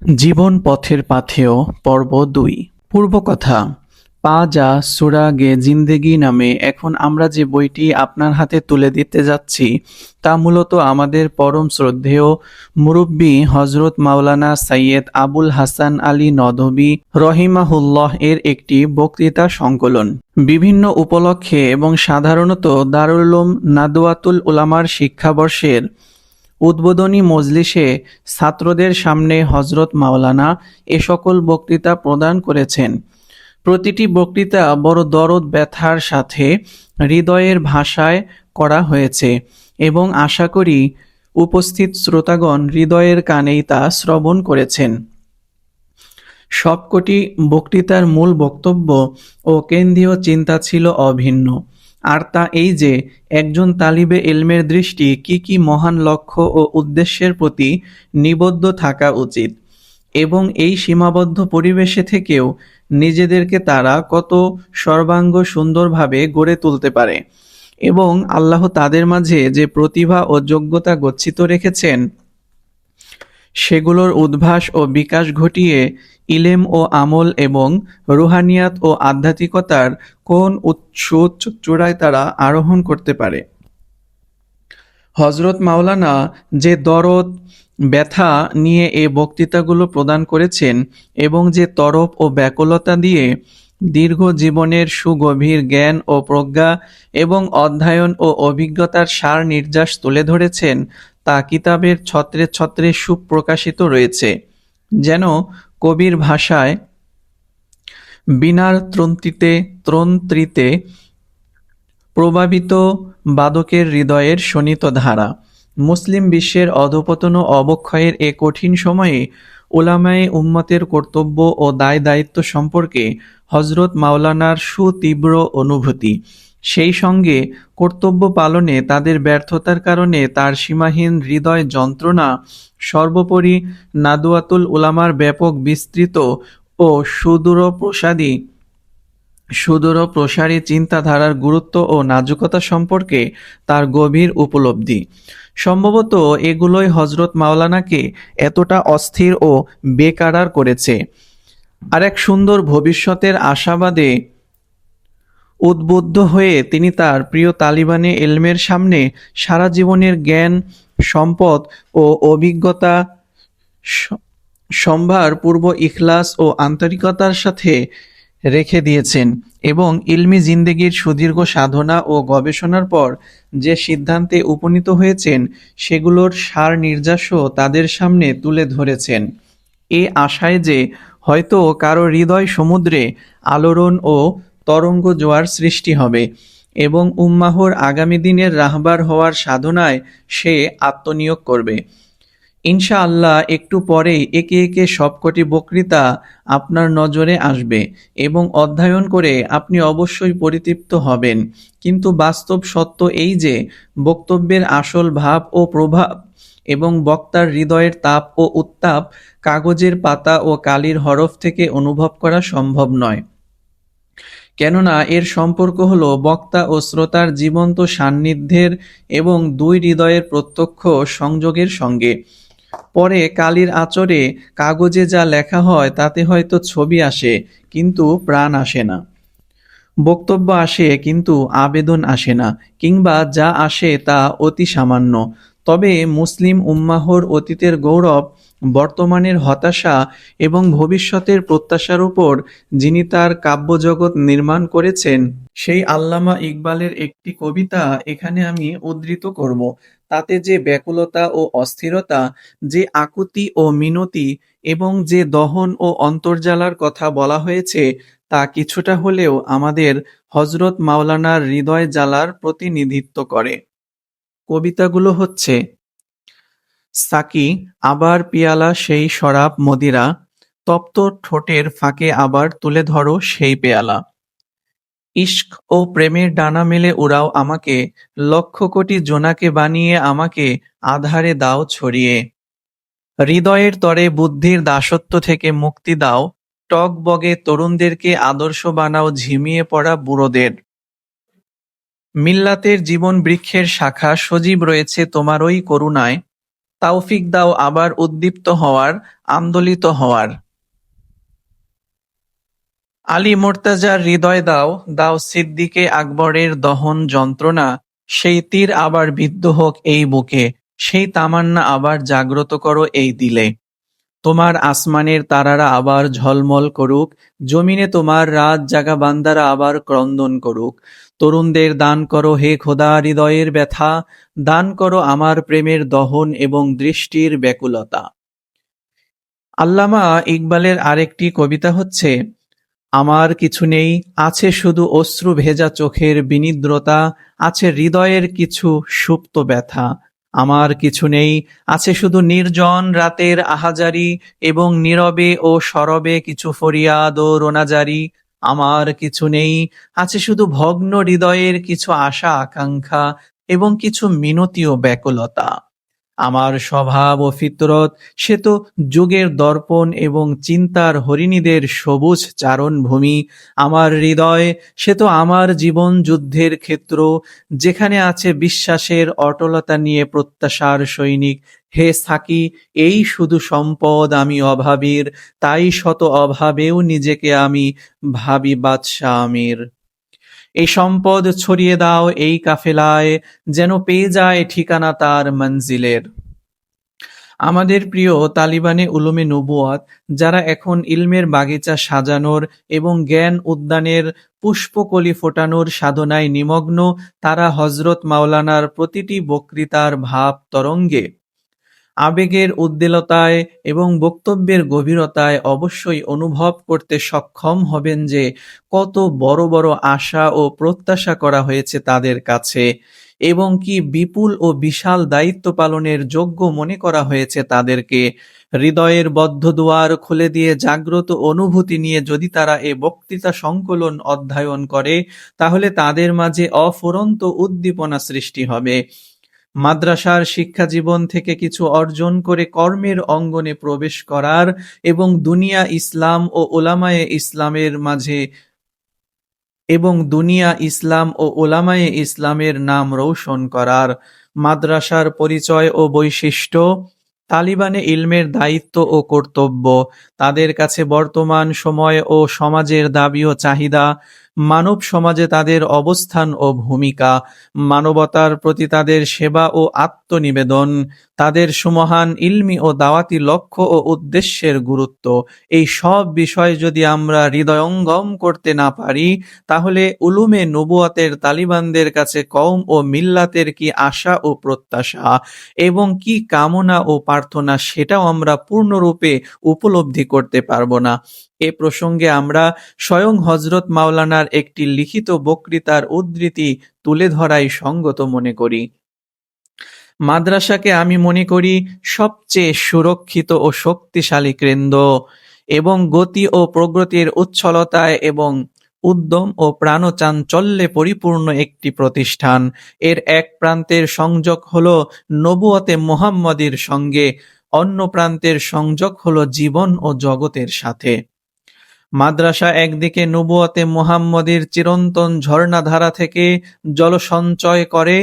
জীবন পথের পাথেয় পর্ব ২। পূর্বকথা। পা যা সূরা গে জিন্দেগি নামে এখন আমরা যে বইটি আপনার হাতে তুলে দিতে যাচ্ছি তা মূলত আমাদের পরম শ্রদ্ধেয় মুরব্বী হযরত মাওলানা সাইয়্যেদ আবুল হাসান আলী নদভী রহিমাহুল্লাহ এর একটি বক্তৃতা সংকলন। বিভিন্ন উপলক্ষে এবং সাধারণত দারুল উলুম নাদওয়াতুল উলামার শিক্ষাবর্ষের উদ্বোধনী মজলিসে ছাত্রদের সামনে হযরত মাওলানা এ সকল বক্তৃতা প্রদান করেছেন। প্রতিটি বক্তৃতা বড় দরদ ব্যথার সাথে হৃদয়ের ভাষায় করা হয়েছে এবং আশা করি উপস্থিত শ্রোতাগণ হৃদয়ের কানেই তা শ্রবণ করেছেন। সবকটি বক্তৃতার মূল বক্তব্য ও কেন্দ্রীয় চিন্তা ছিল অভিন্ন, আর তা এই যে একজন তালিবে ইলমের দৃষ্টি কি কি মহান লক্ষ্য ও উদ্দেশ্যের প্রতি নিবদ্ধ থাকা উচিত এবং এই সীমাবদ্ধ পরিবেশে থেকেও নিজেদেরকে তারা কত সর্বাঙ্গ সুন্দরভাবে গড়ে তুলতে পারে এবং আল্লাহ তাদের মাঝে যে প্রতিভা ও যোগ্যতা গচ্ছিত রেখেছেন সেগুলোর উদ্ভাস ও বিকাশ ঘটিয়ে ইলেম ও আমল এবং রুহানিয়াত ও আধ্যাত্মিকতার কোন উচ্চ চূড়ায় তারা আরোহণ করতে পারে। হযরত মাওলানা যে দরদ ব্যথা নিয়ে এ বক্তৃতাগুলো প্রদান করেছেন এবং যে তরফ ও ব্যাকুলতা দিয়ে দীর্ঘ জীবনের সুগভীর জ্ঞান ও প্রজ্ঞা এবং অধ্যয়ন ও অভিজ্ঞতার সার নির্যাস তুলে ধরেছেন তা কিতাবের ছত্রে ছত্রে সুপ্রকাশিত রয়েছে। যেন কবির ভাষায় বীণার ত্রন্ত্রিতে প্রভাবিত বাদকের হৃদয়ের শোণিত ধারা। মুসলিম বিশ্বের অধঃপতন ও অবক্ষয়ের এ কঠিন সময়ে উলামায়ে উম্মতের কর্তব্য ও দায়-দায়িত্ব সম্পর্কে হযরত মাওলানার সুতীব্র অনুভূতি, সেই সঙ্গে কর্তব্য পালনে তাদের ব্যর্থতার কারণে তার সীমাহীন হৃদয় যন্ত্রণা, সর্বোপরি নাদওয়াতুল উলামার ব্যাপক বিস্তৃত ও সুদূরপ্রসারী চিন্তাধারার গুরুত্ব ও নাজুকতা সম্পর্কে তার গভীর উপলব্ধি। সম্ভবত এগুলোই হযরত মাওলানাকে এতটা অস্থির ও বেকারার করেছে। আর এক সুন্দর ভবিষ্যতের আশাবাদে উদ্বুদ্ধ হয়ে তিনি তার প্রিয় তালিবানে ইলমের সামনে সারা জীবনের জ্ঞান সম্পদ ও অভিজ্ঞতা সম্ভার পূর্ব ইখলাস ও আন্তরিকতার সাথে রেখে দিয়েছেন এবং ইলমি জিন্দেগির সুদীর্ঘ সাধনা ও গবেষণার পর যে সিদ্ধান্তে উপনীত হয়েছেন সেগুলোর সার নির্যাসও তাদের সামনে তুলে ধরেছেন, এ আশায় যে হয়তো কারো হৃদয় সমুদ্রে আলোড়ন ও তরঙ্গ জোয়ার সৃষ্টি হবে এবং উম্মাহর আগামী দিনের রাহবার হওয়ার সাধনায় সে আত্মনিয়োগ করবে। ইনশাআল্লাহ একটু পরেই একে একে সবকটি বক্তৃতা আপনার নজরে আসবে এবং অধ্যয়ন করে আপনি অবশ্যই পরিতৃপ্ত হবেন। কিন্তু বাস্তব সত্য এই যে বক্তব্যের আসল ভাব ও প্রভাব এবং বক্তার হৃদয়ের তাপ ও উত্তাপ কাগজের পাতা ও কালির হরফ থেকে অনুভব করা সম্ভব নয়, কেননা এর সম্পর্ক হলো বক্তা ও শ্রোতার জীবন্ত সান্নিধ্যের এবং দুই হৃদয়ের প্রত্যক্ষ সংযোগের সঙ্গে। পরে কালির আঁচড়ে কাগজে যা লেখা হয় তাতে হয়তো ছবি আসে কিন্তু প্রাণ আসে না, বক্তব্য আসে কিন্তু আবেদন আসে না, কিংবা যা আসে তা অতি সামান্য। তবে মুসলিম উম্মাহর অতীতের গৌরব, বর্তমানের হতাশা এবং ভবিষ্যতের প্রত্যাশার উপর যিনি তার কাব্যজগৎ নির্মাণ করেছেন সেই আল্লামা ইকবালের একটি কবিতা এখানে আমি উদ্ধৃত করব। তাতে যে ব্যাকুলতা ও অস্থিরতা, যে আকুতি ও মিনতি এবং যে দহন ও অন্তর্জ্বালার কথা বলা হয়েছে তা কিছুটা হলেও আমাদের হযরত মাওলানার হৃদয় জ্বালার প্রতিনিধিত্ব করে। কবিতাগুলো হচ্ছে: সাকি আবার পিয়ালা সেই শরাব মদিরা, তপ্ত ঠোঁটের ফাঁকে আবার তুলে ধরো সেই পেয়ালা। ইশক ও প্রেমের ডানা মেলে উড়াও আমাকে, লক্ষ কোটি জোনাকে বানিয়ে আমাকে আঁধারে দাও ছড়িয়ে। হৃদয়ের তরে বুদ্ধির দাসত্ব থেকে মুক্তি দাও, টগবগে তরুণদেরকে আদর্শ বানাও ঝিমিয়ে পড়া বুড়োদের। মিল্লাতের জীবন বৃক্ষের শাখা সজীব রয়েছে তোমারই করুণায়, তৌফিক দাও আবার উদ্দীপ্ত হওয়ার, আন্দোলিত হওয়ার। আলী মুর্তজার হৃদয় দাও, দাও সিদ্দিকে আকবরের দহন যন্ত্রণা, সেই তীর আবার বিদ্ধ হোক এই বুকে, সেই তামান্না আবার জাগ্রত করো এই দিলে। তোমার আসমানের তারারা আবার ঝলমল করুক, জমিনে তোমার রাত জাগা বান্দারা আবার ক্রন্দন করুক। তরুণদের দান করো হে খোদা হৃদয়ের ব্যথা, দান করো আমার প্রেমের দহন এবং দৃষ্টির ব্যাকুলতা। আল্লামা ইকবালের আরেকটি কবিতা হচ্ছে, আমার কিছু নেই, আছে শুধু অশ্রু ভেজা চোখের বিনিদ্রতা, আছে হৃদয়ের কিছু সুপ্ত ব্যথা। আমার কিছু নেই, আছে শুধু নির্জন রাতের আহাজারি এবং নীরবে ও সরবে কিছু ফরিয়াদ ও রোনাজারি। আমার কিছু নেই, আছে শুধু ভগ্ন হৃদয়ের কিছু আশা আকাঙ্ক্ষা এবং কিছু মিনতি ও ব্যাকুলতা। আমার স্বভাব ও ফিতরত সে তো যুগের দর্পণ এবং চিন্তার হরিণীদের সবুজ চারণভূমি। আমার হৃদয় সে তো আমার জীবন যুদ্ধের ক্ষেত্র, যেখানে আছে বিশ্বাসের অটলতা নিয়ে প্রত্যাশার সৈনিক। হে সাকি, এই শুধু সম্পদ আমি অভাবীর, তাই শত অভাবেও নিজেকে আমি ভাবি বাদশা আমির। এই সম্পদ ছড়িয়ে দাও এই কাফেলায়, যেন পেয়ে যায় ঠিকানা তার মঞ্জিলের। আমাদের প্রিয় তালিবানে উলুমে নবুয়াত, যারা এখন ইলমের বাগিচা সাজানোর এবং জ্ঞান উদ্যানের পুষ্পকলি ফোটানোর সাধনায় নিমগ্ন, তারা হযরত মাওলানার প্রতিটি বক্তৃতার ভাব তরঙ্গে, আবেগের উদ্বেলতায় এবং বক্তব্যের গভীরতায় অবশ্যই অনুভব করতে সক্ষম হবেন যে কত বড় বড় আশা ও প্রত্যাশা করা হয়েছে তাদের কাছে, এবং কি বিপুল ও বিশাল দায়িত্ব পালনের যোগ্য মনে করা হয়েছে তাদেরকে। হৃদয়ের বদ্ধ দুয়ার খুলে দিয়ে জাগ্রত অনুভূতি নিয়ে যদি তারা এ বক্তৃতা সংকলন অধ্যয়ন করে, তাহলে তাদের মাঝে অফুরন্ত উদ্দীপনা সৃষ্টি হবে। মাদ্রাসার শিক্ষাজীবন থেকে কিছু অর্জন করে কর্মের অঙ্গনে প্রবেশ করার এবং দুনিয়া ইসলাম ও ওলামায়ে ইসলামের নাম রৌশন করার। মাদ্রাসার পরিচয় ও বৈশিষ্ট্য। তালিবানে ইলমের দায়িত্ব ও কর্তব্য, তাদের কাছে বর্তমান সময় ও সমাজের দাবি ও চাহিদা, মানব সমাজে তাদের অবস্থান ও ভূমিকা, মানবতার প্রতি তাদের সেবা ও আত্মনিবেদন, তাদের সুমহান ইলমি ও দাওয়াতি লক্ষ্য ও উদ্দেশ্যের গুরুত্ব। এই সব বিষয় যদি আমরা হৃদয়ঙ্গম করতে না পারি, তাহলে উলুমে নবুয়াতের তালিবানদের কাছে কওম ও মিল্লাতের কি আশা ও প্রত্যাশা এবং কি কামনা ও প্রার্থনা, সেটাও আমরা পূর্ণরূপে উপলব্ধি করতে পারব না। এ প্রসঙ্গে আমরা স্বয়ং হযরত মাওলানার একটি লিখিত বক্তৃতার উদ্ধৃতি তুলে ধরাই সঙ্গত মনে করি। মাদ্রাসাকে আমি মনে করি সবচেয়ে সুরক্ষিত ও শক্তিশালী কেন্দ্র, এবং গতি ও প্রগতির উচ্ছলতায় এবং উদ্যম ও প্রাণচাঞ্চল্যে পরিপূর্ণ একটি প্রতিষ্ঠান। এর এক প্রান্তের সংযোগ হল নবুয়তে মুহাম্মদীর সঙ্গে, অন্য প্রান্তের সংযোগ হল জীবন ও জগতের সাথে। মাদ্রাসা একদিকে নবুয়তে মুহাম্মদীর চিরন্তন ঝর্ণাধারা থেকে জল সঞ্চয় করে,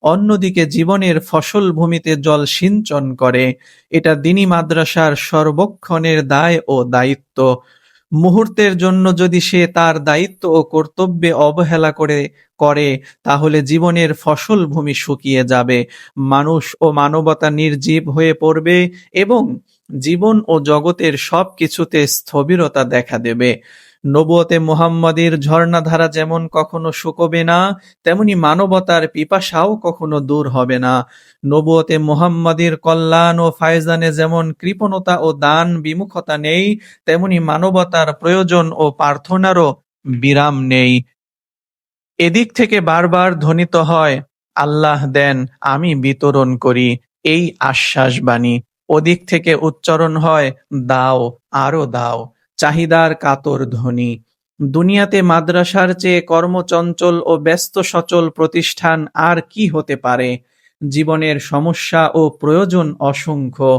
অন্যদিকে জীবনের ফসল ভূমিতে জল সিঞ্চন করে। এটা দ্বীনি মাদ্রাসার সর্বক্ষণের দায় ও দায়িত্ব। মুহূর্তের জন্য যদি সে তার দায়িত্ব ও কর্তব্যে অবহেলা করে, তাহলে জীবনের ফসল ভূমি শুকিয়ে যাবে, মানুষ ও মানবতা নির্জীব হয়ে পড়বে এবং জীবন ও জগতের সব কিছুতে স্থবিরতা দেখা দেবে। নবুয়তে মুহাম্মদীর ঝর্ণাধারা যেমন কখনো শুকোবে না, তেমনি মানবতার পিপাসাও কখনো দূর হবে না। নবুয়তে মুহাম্মদীর কল্যাণ ও ফায়জানে যেমন কৃপণতা ও দান বিমুখতা নেই, তেমনি মানবতার প্রয়োজন ও প্রার্থনারও বিরাম নেই। এদিক থেকে বারবার ধ্বনিত হয়, আল্লাহ দেন, আমি বিতরণ করি, এই আশ্বাসবাণী। ওদিক থেকে উচ্চারণ হয়, দাও, আরো দাও, চাহিদার কাতর ধ্বনি। দুনিয়াতে মাদ্রাসার চেয়ে কর্মচঞ্চল ও ব্যস্ত সচল প্রতিষ্ঠান আর কি হতে পারে? জীবনের সমস্যা ও প্রয়োজন অসংখ্য,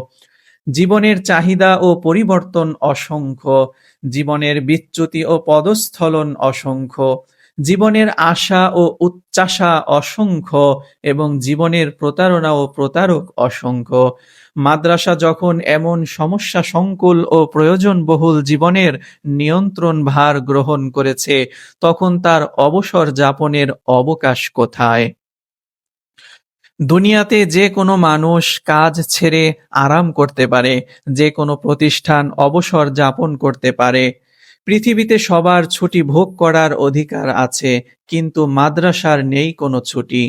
জীবনের চাহিদা ও পরিবর্তন অসংখ্য, জীবনের বিচ্যুতি ও পদস্খলন অসংখ্য, জীবনের আশা ও উচ্চাশা অসংখ্য এবং জীবনের প্রতারণা ও প্রতারক অসংখ্য। মাদ্রাসা যখন এমন সমস্যা সংকুল ও প্রয়োজনবহুল জীবনের নিয়ন্ত্রণ ভার গ্রহণ করেছে, তখন তার অবসর যাপনের অবকাশ কোথায়? দুনিয়াতে যে কোনো মানুষ কাজ ছেড়ে আরাম করতে পারে, যে কোনো প্রতিষ্ঠান অবসর যাপন করতে পারে। পৃথিবীতে সবার ছুটি ভোগ করার অধিকার আছে, কিন্তু মাদ্রাসার নেই কোনো ছুটি।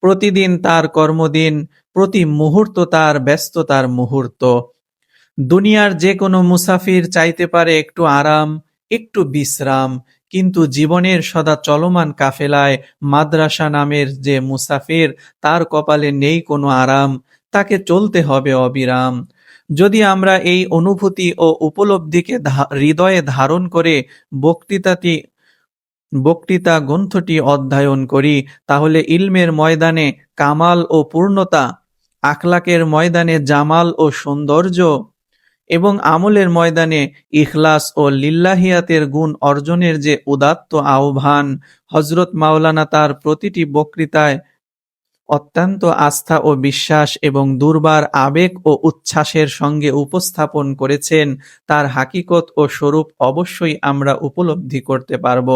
প্রতিদিন তার কর্মদিন, প্রতি মুহূর্ত তার ব্যস্ততার মুহূর্ত। দুনিয়ার যে কোনো মুসাফির চাইতে পারে একটু আরাম, একটু বিশ্রাম, কিন্তু জীবনের সদা চলমান কাফেলায় মাদ্রাসা নামের যে মুসাফির, তার কপালে নেই কোনো আরাম, তাকে চলতে হবে অবিরাম। যদি আমরা এই অনুভূতি ও উপলব্ধিকে হৃদয়ে ধারণ করে বক্তৃতা গ্রন্থটি অধ্যয়ন করি, তাহলে ইলমের ময়দানে কামাল ও পূর্ণতা, আখলাকের ময়দানে জামাল ও সৌন্দর্য এবং আমলের ময়দানে ইখলাস ও লিল্লাহিয়াতের গুণ অর্জনের যে উদাত্ত আহ্বান হযরত মাওলানা তার প্রতিটি বক্তৃতায় অত্যন্ত আস্থা ও বিশ্বাস এবং দুর্বার আবেগ ও উচ্ছ্বাসের সঙ্গে উপস্থাপন করেছেন, তার হাকিকত ও স্বরূপ অবশ্যই আমরা উপলব্ধি করতে পারব।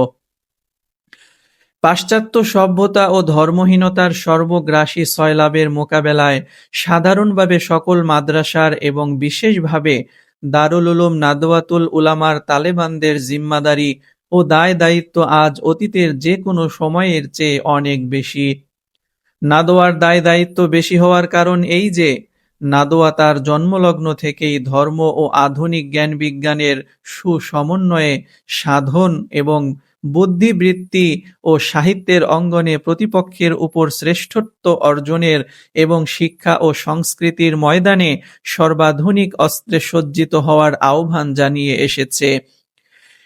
পাশ্চাত্য সভ্যতা ও ধর্মহীনতার সর্বগ্রাসী সয়লাবের মোকাবেলায় সাধারণভাবে সকল মাদ্রাসার এবং বিশেষভাবে দারুল উলুম নাদওয়াতুল উলামার তালেবানদের জিম্মাদারি ও দায়-দায়িত্ব আজ অতীতের যে কোনো সময়ের চেয়ে অনেক বেশি। নাদোয়ার দায়-দায়িত্ব বেশি হওয়ার কারণ এই যে, নাদোয়া তার জন্মলগ্ন থেকেই ধর্ম ও আধুনিক জ্ঞান-বিজ্ঞানের সুসমন্বয়ে সাধন এবং বুদ্ধিবৃত্তি ও সাহিত্যের অঙ্গনে প্রতিপক্ষের উপর শ্রেষ্ঠত্ব অর্জনের এবং শিক্ষা ও সংস্কৃতির ময়দানে সর্বাধুনিক অস্ত্রে সজ্জিত হওয়ার আহ্বান জানিয়ে এসেছে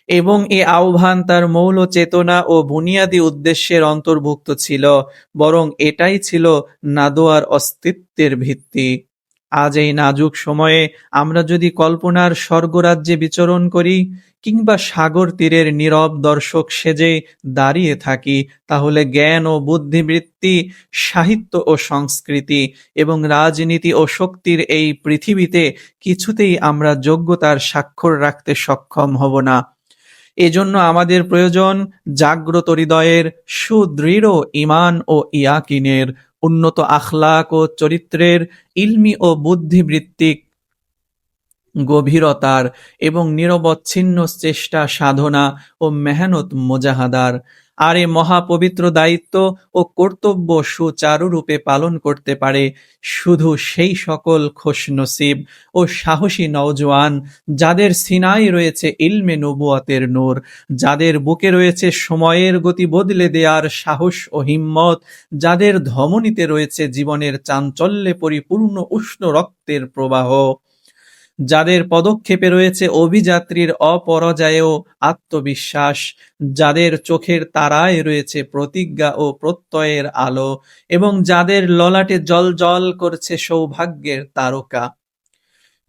এবং এ আহ্বান তার মৌল চেতনা ও বুনিয়াদী উদ্দেশ্যের অন্তর্ভুক্ত ছিল, বরং এটাই ছিল নাদোয়ার অস্তিত্বের ভিত্তি। আজ এই নাজুক সময়ে আমরা যদি কল্পনার স্বর্গরাজ্যে বিচরণ করি কিংবা সাগর তীরের নীরব দর্শক সেজে দাঁড়িয়ে থাকি, তাহলে জ্ঞান ও বুদ্ধিবৃত্তি, সাহিত্য ও সংস্কৃতি এবং রাজনীতি ও শক্তির এই পৃথিবীতে কিছুতেই আমরা যোগ্যতার স্বাক্ষর রাখতে সক্ষম হব না। এজন্য আমাদের প্রয়োজন জাগ্রত হৃদয়ের, সুদৃঢ় ঈমান ও ইয়াকিনের, উন্নত আখলাক ও চরিত্রের, ইলমি ও বুদ্ধিবৃত্তিক গভীরতার এবং নিরবচ্ছিন্ন চেষ্টা সাধনা ও মেহনত মুজাহাদার। আর এ মহাপবিত্র দায়িত্ব ও কর্তব্য সুচারুরূপে পালন করতে পারে শুধু সেই সকল খোশনসিব ও সাহসী নওজোয়ান যাদের সিনায় রয়েছে ইলমে নবুয়তের নূর, যাদের বুকে রয়েছে সময়ের গতি বদলে দেওয়ার সাহস ও হিম্মত, যাদের ধমনীতে রয়েছে জীবনের চাঞ্চল্যে পরিপূর্ণ উষ্ণ রক্তের প্রবাহ, যাদের পদক্ষেপে রয়েছে অভিযাত্রীর অপরাজেয় আত্মবিশ্বাস, যাদের চোখের তারায় রয়েছে প্রতিজ্ঞা ও প্রত্যয়ের আলো এবং যাদের ললাটে জ্বলজ্বল করছে সৌভাগ্যের তারকা।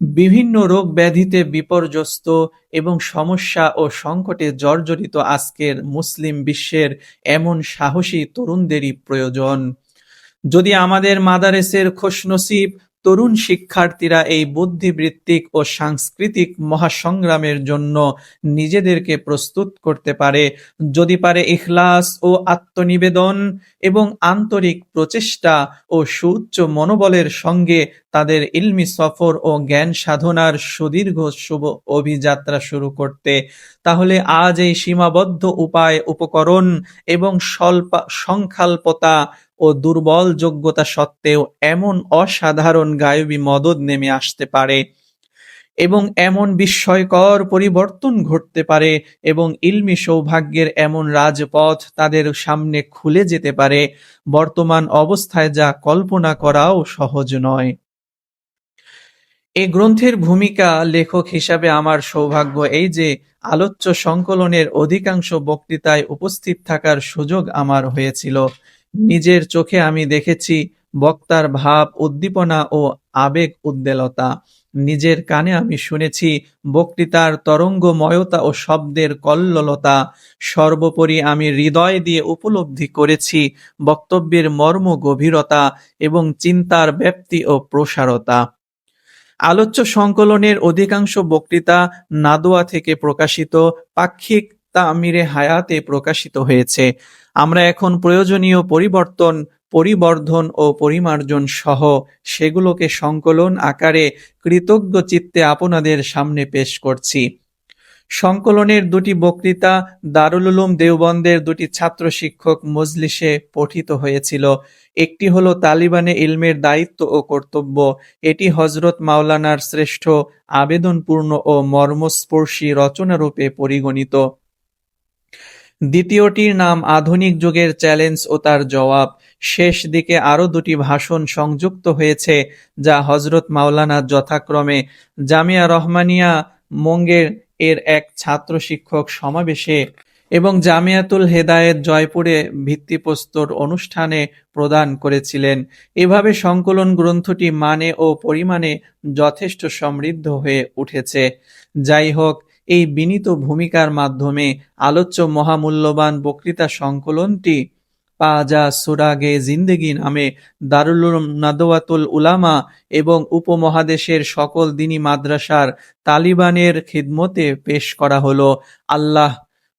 বিভিন্ন রোগ ব্যাধিতে বিপর্যস্ত এবং সমস্যা ও সংকটে জর্জরিত আজকের মুসলিম বিশ্বের এমন সাহসী তরুণদেরই প্রয়োজন। যদি আমাদের মাদারেসের খোশনসিব তরুণ শিক্ষার্থীরা এই বুদ্ধিবৃত্তিক ও সাংস্কৃতিক মহাসংগ্রামের জন্য নিজেদেরকে প্রস্তুত করতে পারে, যদি পারে ইখলাস ও আত্মনিবেদন এবং আন্তরিক প্রচেষ্টা ও সুউচ্চ মনোবলের সঙ্গে তাদের ইলমি সফর ও জ্ঞান সাধনার সুদীর্ঘ শুভ অভিযাত্রা শুরু করতে, তাহলে আজ এই সীমাবদ্ধ উপায় উপকরণ এবং সংখ্যাল্পতা ও দুর্বল যোগ্যতা সত্ত্বেও এমন অসাধারণ গায়বী মদদ নেমে আসতে পারে এবং এমন বিস্ময়কর পরিবর্তন ঘটতে পারে এবং ইলমি সৌভাগ্যের এমন রাজপথ তাদের সামনে খুলে যেতে পারে, বর্তমান অবস্থায় যা কল্পনা করাও সহজ নয়। এ গ্রন্থের ভূমিকা লেখক হিসাবে আমার সৌভাগ্য এই যে, আলোচ্য সংকলনের অধিকাংশ বক্তৃতায় উপস্থিত থাকার সুযোগ আমার হয়েছিল। নিজের চোখে আমি দেখেছি বক্তার ভাব উদ্দীপনা ও আবেগ উদ্বেলতা, নিজের কানে আমি শুনেছি বক্তৃতার তরঙ্গময়তা ও শব্দের কল্লোলতা। সর্বোপরি আমি হৃদয় দিয়ে উপলব্ধি করেছি বক্তব্যের মর্ম গভীরতা এবং চিন্তার ব্যাপ্তি ও প্রসারতা। আলোচ্য সংকলনের অধিকাংশ বক্তৃতা নাদোয়া থেকে প্রকাশিত, পাক্ষিক তামিরে হায়াতে প্রকাশিত হয়েছে। আমরা এখন প্রয়োজনীয় পরিবর্ধন ও পরিমার্জন সহ সেগুলোকে সংকলন আকারে কৃতজ্ঞ চিত্তে আপনাদের সামনে পেশ করছি। সংকলনের দুটি বক্তৃতা দারুল উলুম দেওবন্দের দুটি ছাত্র শিক্ষক মজলিসে পঠিত হয়েছিল। একটি হলো তালিবানে ইলমের দায়িত্ব ও কর্তব্য। এটি হযরত মাওলানার শ্রেষ্ঠ আবেদনপূর্ণ ও মর্মস্পর্শী রচনারূপে পরিগণিত। দ্বিতীয়টির নাম আধুনিক যুগের চ্যালেঞ্জ ও তার জবাব। শেষ দিকে আরও দুটি ভাষণ সংযুক্ত হয়েছে, যা হযরত মাওলানা যথাক্রমে জামিয়া রহমানিয়া মুঙ্গের এর এক ছাত্র শিক্ষক সমাবেশে এবং জামিয়াতুল হেদায়েত জয়পুরে ভিত্তিপ্রস্তর অনুষ্ঠানে প্রদান করেছিলেন। এভাবে সংকলন গ্রন্থটি মানে ও পরিমাণে যথেষ্ট সমৃদ্ধ হয়ে উঠেছে। যাই হোক, এই বিনীত ভূমিকার মাধ্যমে আলোচ্য মহামূল্যবান বক্তৃতা সংকলনটি পাজা সুরাগে জিন্দেগি নামে দারুল উলুম নাদওয়াতুল উলামা এবং উপমহাদেশের সকল দ্বীনি মাদ্রাসার তালিবানের খিদমতে পেশ করা হলো। আল্লাহ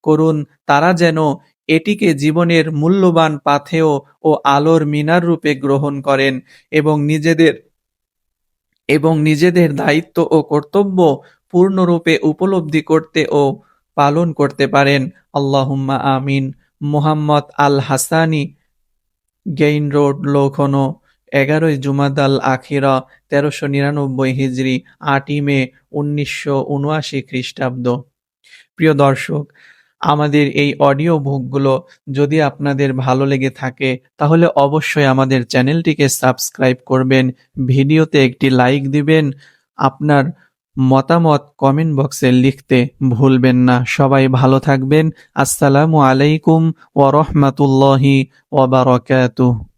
করুন তারা যেন এটিকে জীবনের মূল্যবান পাথেয় ও আলোর মিনার রূপে গ্রহণ করেন এবং নিজেদের দায়িত্ব ও কর্তব্য পূর্ণরূপে উপলব্ধি করতে ও পালন করতে পারেন। আল্লাহুম্মা আমিন। মুহাম্মদ আল হাসানি, গেইন রোড, লখনৌ, 11ই জুমাদাল আখিরা, 1399 হিজরি, 8ই মে 1979 খ্রিস্টাব্দ। প্রিয় দর্শক, আমাদের এই অডিও বুকগুলো যদি আপনাদের ভালো লেগে থাকে তাহলে অবশ্যই আমাদের চ্যানেলটিকে সাবস্ক্রাইব করবেন, ভিডিওতে একটি লাইক দিবেন, আপনার মতামত কমেন্ট বক্সে লিখতে ভুলবেন না। সবাই ভালো থাকবেন। আসসালামু আলাইকুম ওয়া রাহমাতুল্লাহি ওয়া বারাকাতুহু।